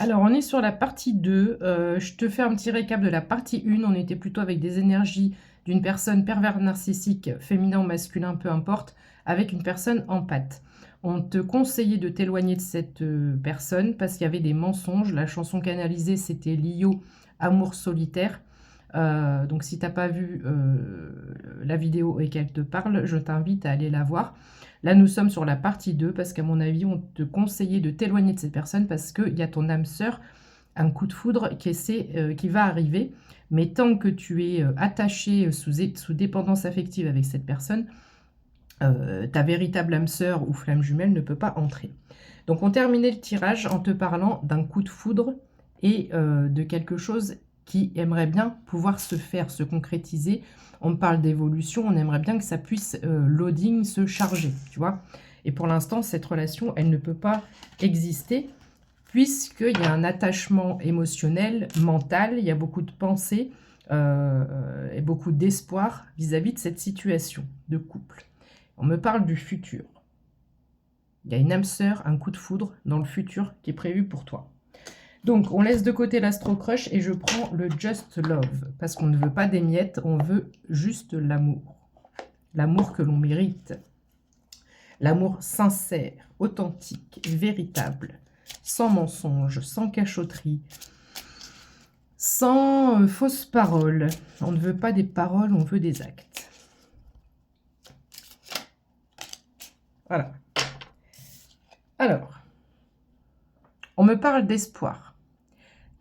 Alors, on est sur la partie 2. Je te fais un petit récap de la partie 1. On était plutôt avec des énergies d'une personne pervers narcissique, féminin ou masculin, peu importe, avec une personne en pâte. On te conseillait de t'éloigner de cette personne parce qu'il y avait des mensonges. La chanson canalisée, c'était Lio, Amour solitaire. Donc, si tu n'as pas vu la vidéo et qu'elle te parle, je t'invite à aller la voir. Là, nous sommes sur la partie 2 parce qu'à mon avis, on te conseillait de t'éloigner de cette personne parce qu'il y a ton âme sœur, un coup de foudre qui va arriver. Mais tant que tu es attaché sous dépendance affective avec cette personne, ta véritable âme sœur ou flamme jumelle ne peut pas entrer. Donc, on terminait le tirage en te parlant d'un coup de foudre et de quelque chose qui aimerait bien pouvoir se faire, se concrétiser. On parle d'évolution, on aimerait bien que ça puisse loading, se charger, tu vois. Et pour l'instant, cette relation, elle ne peut pas exister puisqu'il y a un attachement émotionnel, mental, il y a beaucoup de pensées et beaucoup d'espoir vis-à-vis de cette situation de couple. On me parle du futur. Il y a une âme sœur, un coup de foudre dans le futur qui est prévu pour toi. Donc, on laisse de côté l'Astro Crush et je prends le Just Love. Parce qu'on ne veut pas des miettes, on veut juste l'amour. L'amour que l'on mérite. L'amour sincère, authentique, véritable, sans mensonge, sans cachotterie, sans fausses paroles. On ne veut pas des paroles, on veut des actes. Voilà. Alors, on me parle d'espoir.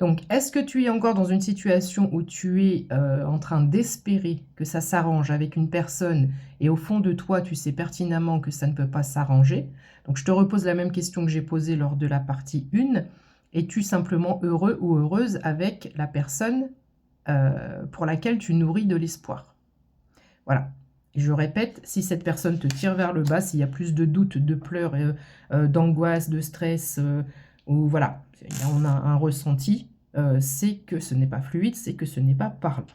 Donc, est-ce que tu es encore dans une situation où tu es en train d'espérer que ça s'arrange avec une personne et au fond de toi, tu sais pertinemment que ça ne peut pas s'arranger? Donc, je te repose la même question que j'ai posée lors de la partie 1. Es-tu simplement heureux ou heureuse avec la personne pour laquelle tu nourris de l'espoir? Voilà. Et je répète, si cette personne te tire vers le bas, s'il y a plus de doutes, de pleurs, d'angoisse, de stress, ou voilà, on a un ressenti, c'est que ce n'est pas fluide, c'est que ce n'est pas parlant.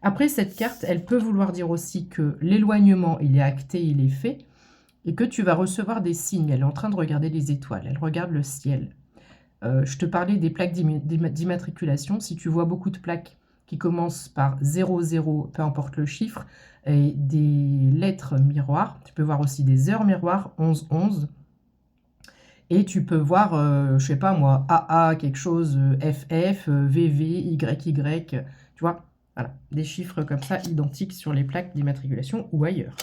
Après, cette carte, elle peut vouloir dire aussi que l'éloignement, il est acté, il est fait, et que tu vas recevoir des signes. Elle est en train de regarder les étoiles, elle regarde le ciel. Je te parlais des plaques d'immatriculation. Si tu vois beaucoup de plaques qui commencent par 00, peu importe le chiffre, et des lettres miroirs, tu peux voir aussi des heures miroirs, 11-11, et tu peux voir, je sais pas moi, AA, quelque chose, FF, VV, YY, tu vois, voilà, des chiffres comme ça identiques sur les plaques d'immatriculation ou ailleurs.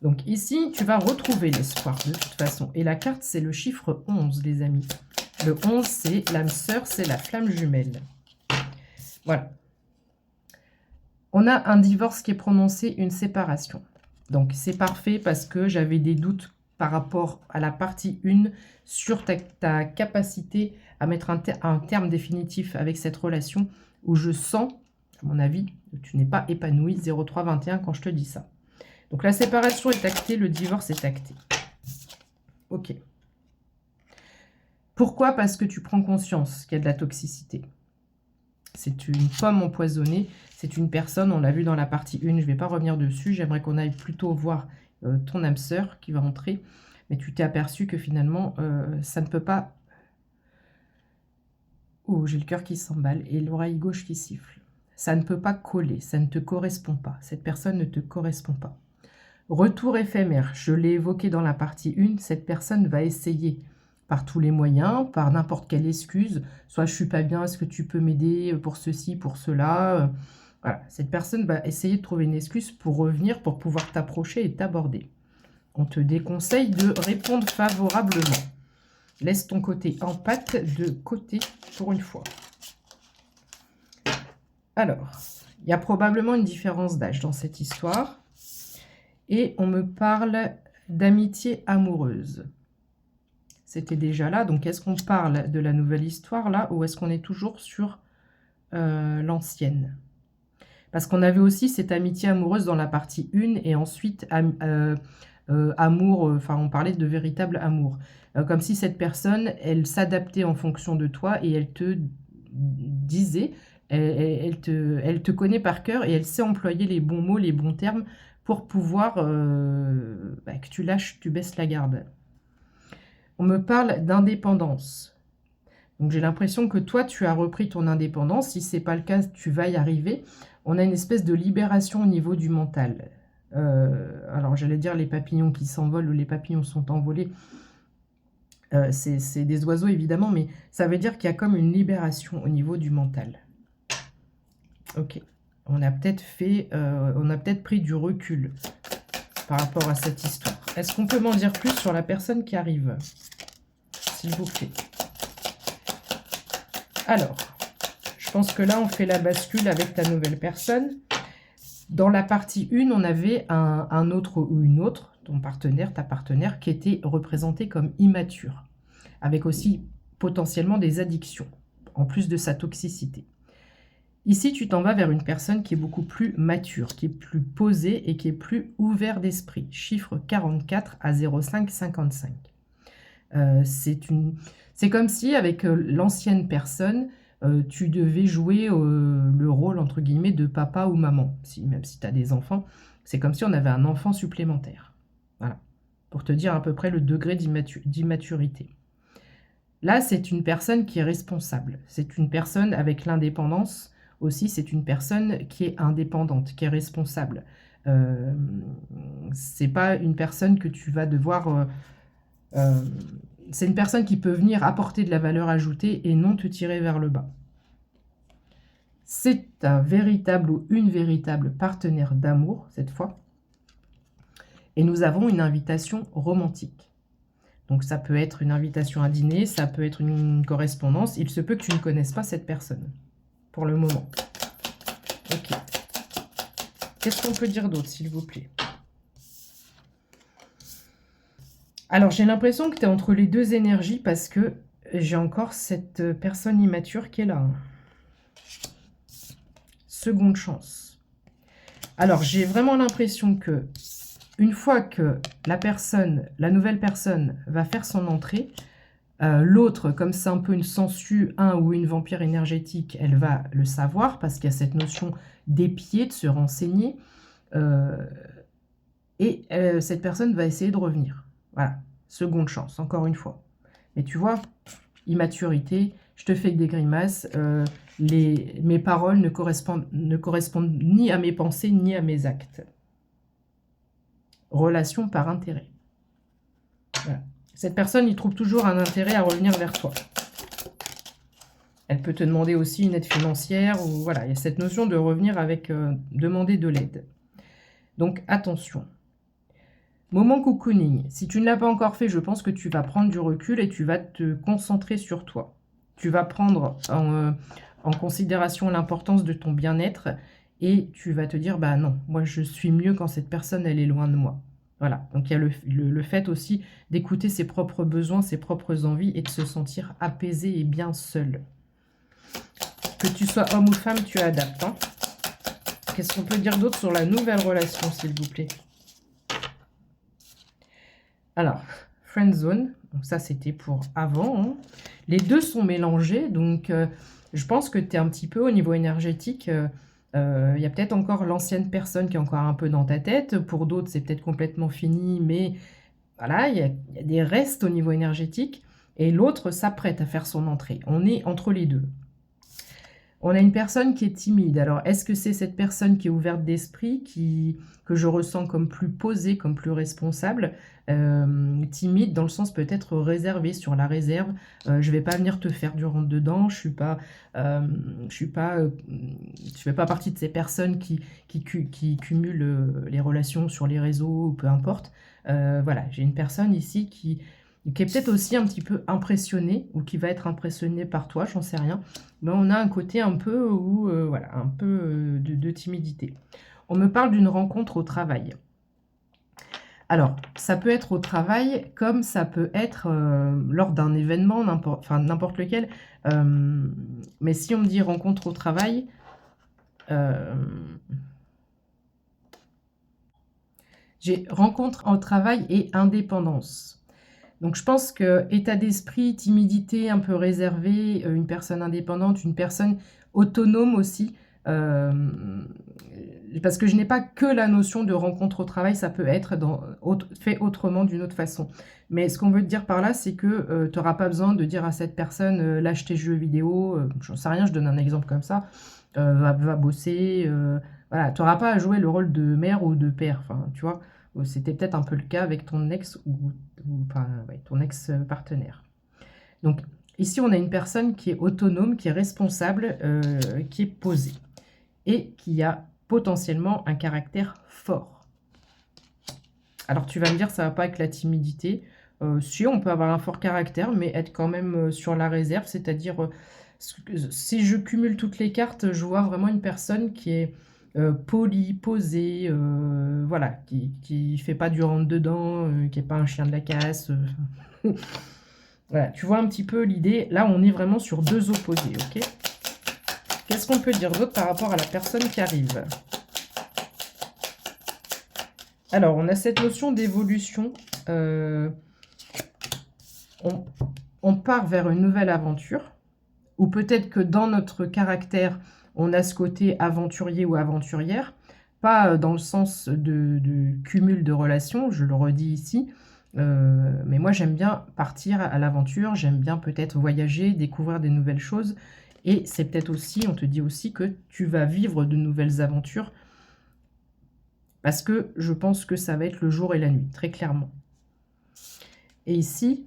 Donc ici, tu vas retrouver l'espoir de toute façon. Et la carte, c'est le chiffre 11, les amis. Le 11, c'est l'âme sœur, c'est la flamme jumelle. Voilà. On a un divorce qui est prononcé, une séparation. Donc c'est parfait parce que j'avais des doutes par rapport à la partie 1 sur ta capacité à mettre un terme définitif avec cette relation où je sens, à mon avis, que tu n'es pas épanoui 0321 quand je te dis ça. Donc la séparation est actée, le divorce est acté. Ok. Pourquoi? Parce que tu prends conscience qu'il y a de la toxicité. C'est une pomme empoisonnée, c'est une personne, on l'a vu dans la partie 1, je ne vais pas revenir dessus, j'aimerais qu'on aille plutôt voir ton âme sœur qui va entrer, mais tu t'es aperçu que finalement, ça ne peut pas... Oh, j'ai le cœur qui s'emballe et l'oreille gauche qui siffle. Ça ne peut pas coller, ça ne te correspond pas, cette personne ne te correspond pas. Retour éphémère, je l'ai évoqué dans la partie 1, cette personne va essayer par tous les moyens, par n'importe quelle excuse, soit je suis pas bien, est-ce que tu peux m'aider pour ceci, pour cela, voilà, cette personne va essayer de trouver une excuse pour revenir, pour pouvoir t'approcher et t'aborder. On te déconseille de répondre favorablement. Laisse ton côté en pâte de côté pour une fois. Alors, il y a probablement une différence d'âge dans cette histoire. Et on me parle d'amitié amoureuse. C'était déjà là, donc est-ce qu'on parle de la nouvelle histoire là, ou est-ce qu'on est toujours sur l'ancienne? Parce qu'on avait aussi cette amitié amoureuse dans la partie 1, et ensuite amour, enfin on parlait de véritable amour. Comme si cette personne, elle s'adaptait en fonction de toi, et elle te disait, elle te connaît par cœur, et elle sait employer les bons mots, les bons termes, pour pouvoir que tu lâches, tu baisses la garde. On me parle d'indépendance. Donc j'ai l'impression que toi, tu as repris ton indépendance. Si ce n'est pas le cas, tu vas y arriver. On a une espèce de libération au niveau du mental. Alors j'allais dire les papillons qui s'envolent ou les papillons sont envolés. C'est des oiseaux évidemment, mais ça veut dire qu'il y a comme une libération au niveau du mental. Ok. On a peut-être pris du recul par rapport à cette histoire. Est-ce qu'on peut m'en dire plus sur la personne qui arrive, s'il vous plaît? Alors, je pense que là, on fait la bascule avec ta nouvelle personne. Dans la partie 1, on avait un autre ou une autre, ton partenaire, ta partenaire, qui était représenté comme immature, avec aussi potentiellement des addictions, en plus de sa toxicité. Ici, tu t'en vas vers une personne qui est beaucoup plus mature, qui est plus posée et qui est plus ouvert d'esprit. Chiffre 44 à 0555. C'est comme si, avec l'ancienne personne, tu devais jouer le rôle, entre guillemets, de papa ou maman. Même si tu as des enfants, c'est comme si on avait un enfant supplémentaire. Voilà. Pour te dire à peu près le degré d'immaturité. Là, c'est une personne qui est responsable. C'est une personne avec l'indépendance. Aussi, c'est une personne qui est indépendante, qui est responsable. C'est pas une personne que tu vas devoir... c'est une personne qui peut venir apporter de la valeur ajoutée et non te tirer vers le bas. C'est un véritable ou une véritable partenaire d'amour, cette fois. Et nous avons une invitation romantique. Donc ça peut être une invitation à dîner, ça peut être une correspondance. Il se peut que tu ne connaisses pas cette personne, pour le moment. Ok. Qu'est-ce qu'on peut dire d'autre, s'il vous plaît? Alors, j'ai l'impression que tu es entre les deux énergies parce que j'ai encore cette personne immature qui est là. Seconde chance. Alors, j'ai vraiment l'impression que une fois que la nouvelle personne va faire son entrée, l'autre, comme c'est un peu une sangsue, ou une vampire énergétique, elle va le savoir parce qu'il y a cette notion d'épier, de se renseigner. Et cette personne va essayer de revenir. Voilà, seconde chance, encore une fois. Mais tu vois, immaturité, je te fais que des grimaces, mes paroles ne correspondent ni à mes pensées ni à mes actes. Relation par intérêt. Voilà. Cette personne, il trouve toujours un intérêt à revenir vers toi. Elle peut te demander aussi une aide financière, ou voilà, il y a cette notion de revenir avec demander de l'aide. Donc attention. Moment cocooning. Si tu ne l'as pas encore fait, je pense que tu vas prendre du recul et tu vas te concentrer sur toi. Tu vas prendre en considération l'importance de ton bien-être et tu vas te dire, bah non, moi je suis mieux quand cette personne, elle est loin de moi. Voilà, donc il y a le fait aussi d'écouter ses propres besoins, ses propres envies et de se sentir apaisé et bien seul. Que tu sois homme ou femme, tu adaptes. Hein. Qu'est-ce qu'on peut dire d'autre sur la nouvelle relation, s'il vous plaît? Alors, friend zone, donc ça c'était pour avant. Hein. Les deux sont mélangés, donc je pense que tu es un petit peu au niveau énergétique. Il y a peut-être encore l'ancienne personne qui est encore un peu dans ta tête. Pour d'autres, c'est peut-être complètement fini, mais voilà, il y a des restes au niveau énergétique. Et l'autre s'apprête à faire son entrée. On est entre les deux. On a une personne qui est timide. Alors, est-ce que c'est cette personne qui est ouverte d'esprit, que je ressens comme plus posée, comme plus responsable, timide dans le sens peut-être réservé, sur la réserve. Je ne vais pas venir te faire du rentre-dedans. Je fais pas partie de ces personnes qui cumulent les relations sur les réseaux, ou peu importe. Voilà, j'ai une personne ici qui est peut-être aussi un petit peu impressionné ou qui va être impressionné par toi, j'en sais rien. Mais on a un côté un peu voilà, un peu de timidité. On me parle d'une rencontre au travail. Alors, ça peut être au travail comme ça peut être lors d'un événement, n'importe lequel. Mais si on me dit rencontre au travail, j'ai rencontre au travail et indépendance. Donc je pense que état d'esprit, timidité, un peu réservé, une personne indépendante, une personne autonome aussi. parce que je n'ai pas que la notion de rencontre au travail, ça peut être fait autrement d'une autre façon. Mais ce qu'on veut te dire par là, c'est que tu n'auras pas besoin de dire à cette personne lâche tes jeux vidéo, j'en sais rien, je donne un exemple comme ça, va bosser, voilà, tu n'auras pas à jouer le rôle de mère ou de père, enfin, tu vois. C'était peut-être un peu le cas avec ton ex enfin, ouais, ton ex-partenaire. Donc ici, on a une personne qui est autonome, qui est responsable, qui est posée et qui a potentiellement un caractère fort. Alors tu vas me dire, ça va pas avec la timidité. Si, on peut avoir un fort caractère, mais être quand même sur la réserve, c'est-à-dire, si je cumule toutes les cartes, je vois vraiment une personne qui est polie, posée, voilà, qui fait pas du rentre-dedans, qui est pas un chien de la casse. Voilà, tu vois un petit peu l'idée. Là, on est vraiment sur deux opposés, ok? Qu'est-ce qu'on peut dire d'autre par rapport à la personne qui arrive? Alors, on a cette notion d'évolution. On part vers une nouvelle aventure, ou peut-être que dans notre caractère, on a ce côté aventurier ou aventurière, pas dans le sens de cumul de relations, je le redis ici, mais moi j'aime bien partir à l'aventure, j'aime bien peut-être voyager, découvrir des nouvelles choses, et c'est peut-être aussi, on te dit aussi que tu vas vivre de nouvelles aventures, parce que je pense que ça va être le jour et la nuit, très clairement. Et ici,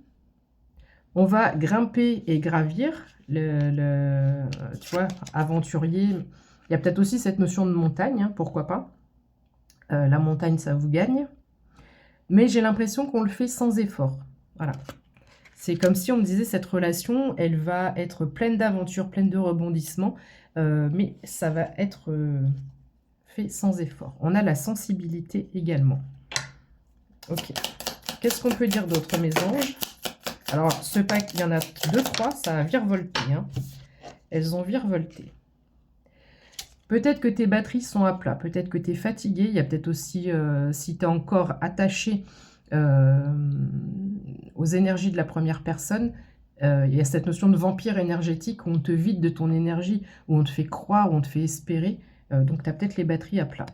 on va grimper et gravir, tu vois, aventurier. Il y a peut-être aussi cette notion de montagne, hein, pourquoi pas. La montagne, ça vous gagne. Mais j'ai l'impression qu'on le fait sans effort. Voilà. C'est comme si on me disait, cette relation, elle va être pleine d'aventures, pleine de rebondissements, mais ça va être fait sans effort. On a la sensibilité également. Ok. Qu'est-ce qu'on peut dire d'autre, mes anges? Alors, ce pack, il y en a 2, 3, ça a virevolté. Hein. Elles ont virevolté. Peut-être que tes batteries sont à plat, peut-être que tu es fatigué. Il y a peut-être aussi, si tu es encore attaché aux énergies de la première personne, il y a cette notion de vampire énergétique où on te vide de ton énergie, où on te fait croire, où on te fait espérer. Donc, tu as peut-être les batteries à plat.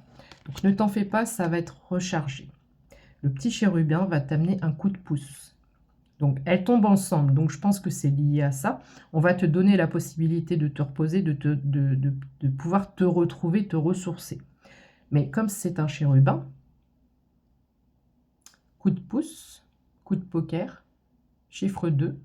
Donc, ne t'en fais pas, ça va être rechargé. Le petit chérubin va t'amener un coup de pouce. Donc, elles tombent ensemble. Donc, je pense que c'est lié à ça. On va te donner la possibilité de te reposer, de pouvoir te retrouver, te ressourcer. Mais comme c'est un chérubin, coup de pouce, coup de poker, chiffre 2,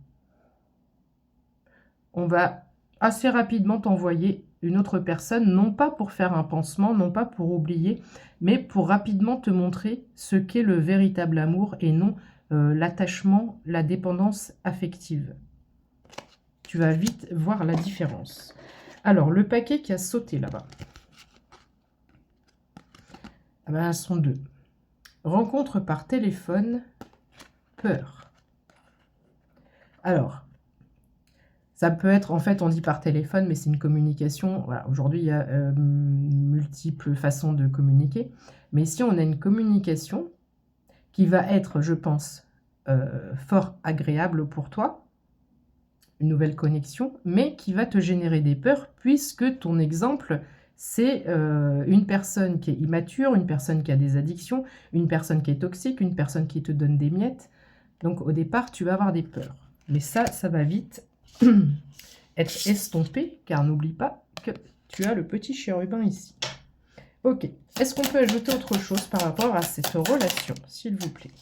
on va assez rapidement t'envoyer une autre personne, non pas pour faire un pansement, non pas pour oublier, mais pour rapidement te montrer ce qu'est le véritable amour et non l'attachement, la dépendance affective. Tu vas vite voir la différence. Alors, le paquet qui a sauté là-bas. Ah ben, elles sont 2. Rencontre par téléphone, peur. Alors, ça peut être, en fait, on dit par téléphone, mais c'est une communication. Voilà, aujourd'hui, il y a multiples façons de communiquer. Mais ici, on a une communication qui va être, je pense, fort agréable pour toi, une nouvelle connexion, mais qui va te générer des peurs, puisque ton exemple, c'est une personne qui est immature, une personne qui a des addictions, une personne qui est toxique, une personne qui te donne des miettes. Donc, au départ, tu vas avoir des peurs. Mais ça va vite être estompé, car n'oublie pas que tu as le petit chérubin ici. Ok. Est-ce qu'on peut ajouter autre chose par rapport à cette relation, s'il vous plaît?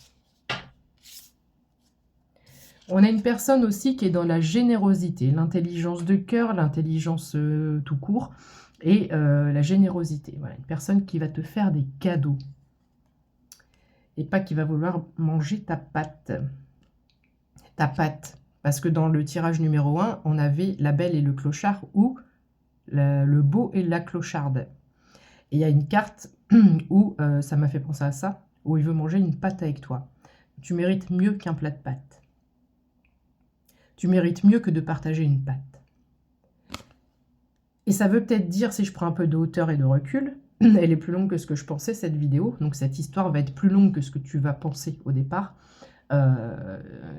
On a une personne aussi qui est dans la générosité, l'intelligence de cœur, l'intelligence tout court, et la générosité. Voilà, une personne qui va te faire des cadeaux. Et pas qui va vouloir manger ta pâte. Ta pâte. Parce que dans le tirage numéro 1, on avait la belle et le clochard, ou le beau et la clocharde. Et il y a une carte où, ça m'a fait penser à ça, où il veut manger une pâte avec toi. Tu mérites mieux qu'un plat de pâtes. Tu mérites mieux que de partager une pâte. Et ça veut peut-être dire, si je prends un peu de hauteur et de recul, elle est plus longue que ce que je pensais, cette vidéo, donc cette histoire va être plus longue que ce que tu vas penser au départ.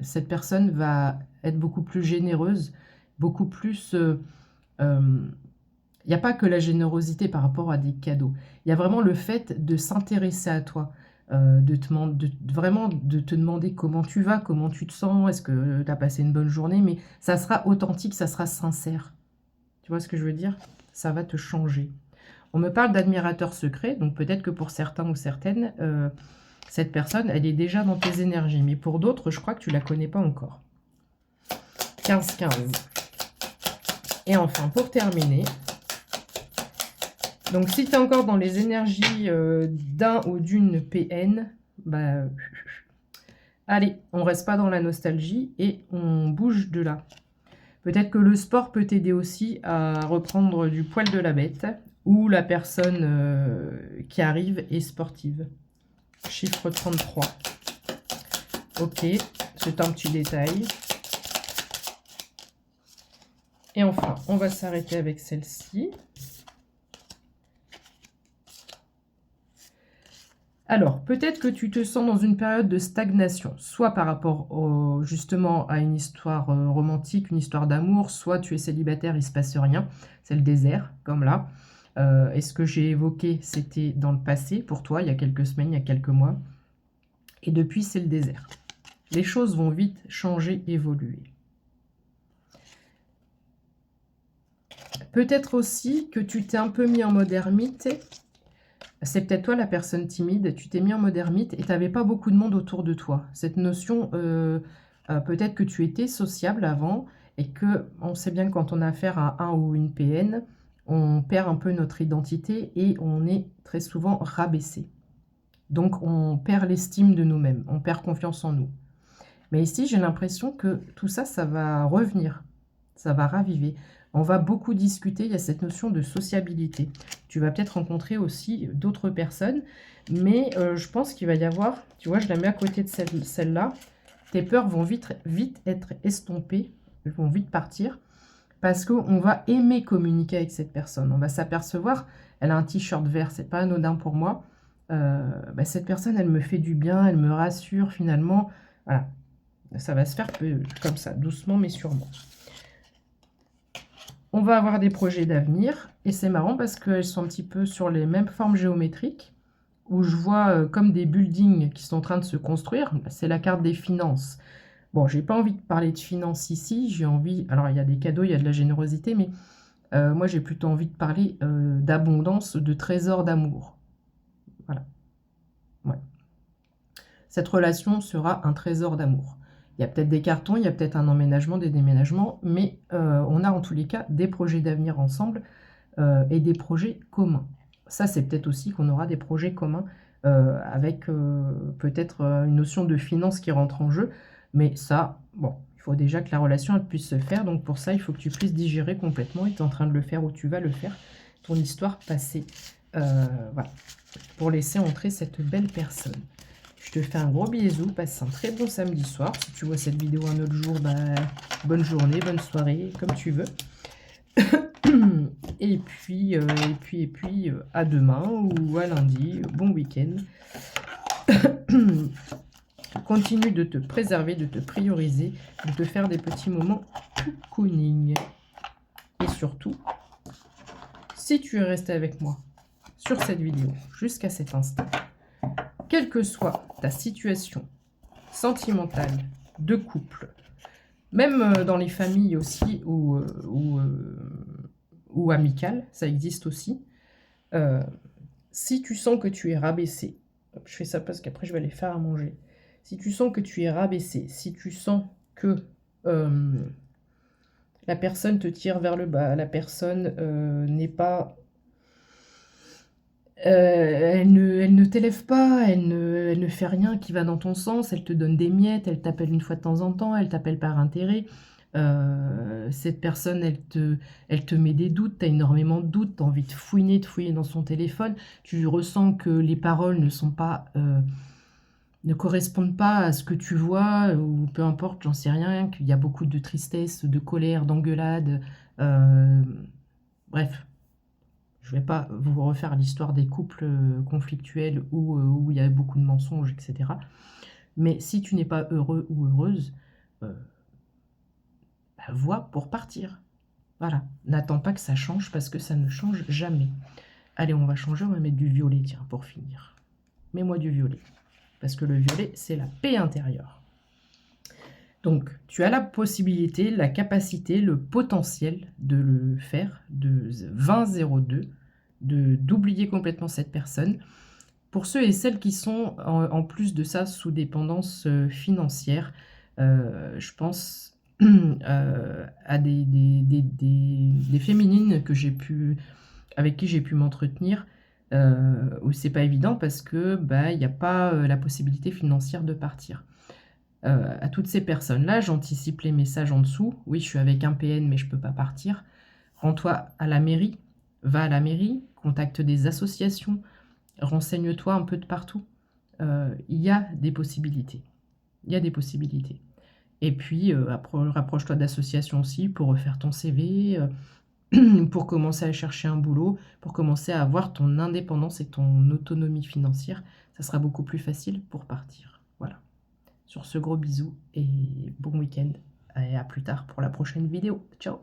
Cette personne va être beaucoup plus généreuse, beaucoup plus Il n'y a pas que la générosité par rapport à des cadeaux. Il y a vraiment le fait de s'intéresser à toi, vraiment de te demander comment tu vas, comment tu te sens, est-ce que tu as passé une bonne journée, mais ça sera authentique, ça sera sincère. Tu vois ce que je veux dire? Ça va te changer. On me parle d'admirateur secret, donc peut-être que pour certains ou certaines, cette personne, elle est déjà dans tes énergies, mais pour d'autres, je crois que tu ne la connais pas encore. 15-15. Et enfin, pour terminer, donc si tu es encore dans les énergies d'un ou d'une PN, bah, allez, on reste pas dans la nostalgie et on bouge de là. Peut-être que le sport peut t'aider aussi à reprendre du poil de la bête, ou la personne qui arrive est sportive. Chiffre 33. Ok, c'est un petit détail. Et enfin, on va s'arrêter avec celle-ci. Alors, peut-être que tu te sens dans une période de stagnation, soit par rapport justement à une histoire romantique, une histoire d'amour, soit tu es célibataire, il ne se passe rien, c'est le désert, comme là. Et ce que j'ai évoqué, c'était dans le passé, pour toi, il y a quelques semaines, il y a quelques mois. Et depuis, c'est le désert. Les choses vont vite changer, évoluer. Peut-être aussi que tu t'es un peu mis en mode ermite. C'est peut-être toi la personne timide, tu t'es mis en mode ermite et tu n'avais pas beaucoup de monde autour de toi. Cette notion, peut-être que tu étais sociable avant et que on sait bien que quand on a affaire à un ou une PN, on perd un peu notre identité et on est très souvent rabaissé. Donc on perd l'estime de nous-mêmes, on perd confiance en nous. Mais ici, j'ai l'impression que tout ça, ça va revenir, ça va raviver. On va beaucoup discuter, il y a cette notion de sociabilité. Tu vas peut-être rencontrer aussi d'autres personnes, mais je pense qu'il va y avoir, tu vois, je la mets à côté de celle-là, tes peurs vont vite être estompées, elles vont vite partir, parce qu'on va aimer communiquer avec cette personne. On va s'apercevoir, elle a un t-shirt vert, c'est pas anodin pour moi. Bah, cette personne, elle me fait du bien, elle me rassure finalement. Voilà, ça va se faire comme ça, doucement mais sûrement. On va avoir des projets d'avenir, et c'est marrant parce qu'elles sont un petit peu sur les mêmes formes géométriques, où je vois comme des buildings qui sont en train de se construire. C'est la carte des finances. Bon, j'ai pas envie de parler de finances ici, j'ai envie... Alors, il y a des cadeaux, il y a de la générosité, mais moi, j'ai plutôt envie de parler d'abondance, de trésor d'amour. Voilà. Ouais. Cette relation sera un trésor d'amour. Il y a peut-être des cartons, il y a peut-être un emménagement, des déménagements, mais on a en tous les cas des projets d'avenir ensemble et des projets communs. Ça, c'est peut-être aussi qu'on aura des projets communs avec peut-être une notion de finance qui rentre en jeu, mais ça, bon, il faut déjà que la relation elle puisse se faire, donc pour ça, il faut que tu puisses digérer complètement, et tu es en train de le faire ou tu vas le faire, ton histoire passée. Voilà, pour laisser entrer cette belle personne. Je te fais un gros bisou, passe un très bon samedi soir. Si tu vois cette vidéo un autre jour, bah, bonne journée, bonne soirée, comme tu veux. Et puis, à demain ou à lundi. Bon week-end. Continue de te préserver, de te prioriser, de te faire des petits moments cocooning. Et surtout, si tu es resté avec moi sur cette vidéo jusqu'à cet instant, quelle que soit ta situation sentimentale, de couple, même dans les familles aussi, ou amicales, ça existe aussi, si tu sens que tu es rabaissé, je fais ça parce qu'après je vais aller faire à manger, si tu sens que tu es rabaissé, si tu sens que la personne te tire vers le bas, la personne n'est pas... elle ne t'élève pas, elle ne fait rien qui va dans ton sens, elle te donne des miettes, elle t'appelle une fois de temps en temps, elle t'appelle par intérêt. Cette personne, elle te met des doutes, tu as énormément de doutes, tu as envie de fouiner dans son téléphone, tu ressens que les paroles ne correspondent pas à ce que tu vois, ou peu importe, j'en sais rien, qu'il y a beaucoup de tristesse, de colère, d'engueulade, bref. Je ne vais pas vous refaire l'histoire des couples conflictuels où il y a beaucoup de mensonges, etc. Mais si tu n'es pas heureux ou heureuse, vois pour partir. Voilà, n'attends pas que ça change parce que ça ne change jamais. Allez, on va changer, on va mettre du violet, tiens, pour finir. Mets-moi du violet, parce que le violet, c'est la paix intérieure. Donc, tu as la possibilité, la capacité, le potentiel de le faire, de 20-02, d'oublier complètement cette personne. Pour ceux et celles qui sont, en plus de ça, sous dépendance financière, je pense à des féminines que avec qui j'ai pu m'entretenir, où c'est pas évident parce que il n'y a pas la possibilité financière de partir. À toutes ces personnes-là, j'anticipe les messages en dessous. Oui, je suis avec un PN, mais je ne peux pas partir. Rends-toi à la mairie, va à la mairie, contacte des associations, renseigne-toi un peu de partout. Il y a des possibilités. Il y a des possibilités. Et puis, rapproche-toi d'associations aussi pour refaire ton CV, pour commencer à chercher un boulot, pour commencer à avoir ton indépendance et ton autonomie financière. Ça sera beaucoup plus facile pour partir. Voilà. Sur ce, gros bisous et bon week-end. Et à plus tard pour la prochaine vidéo. Ciao!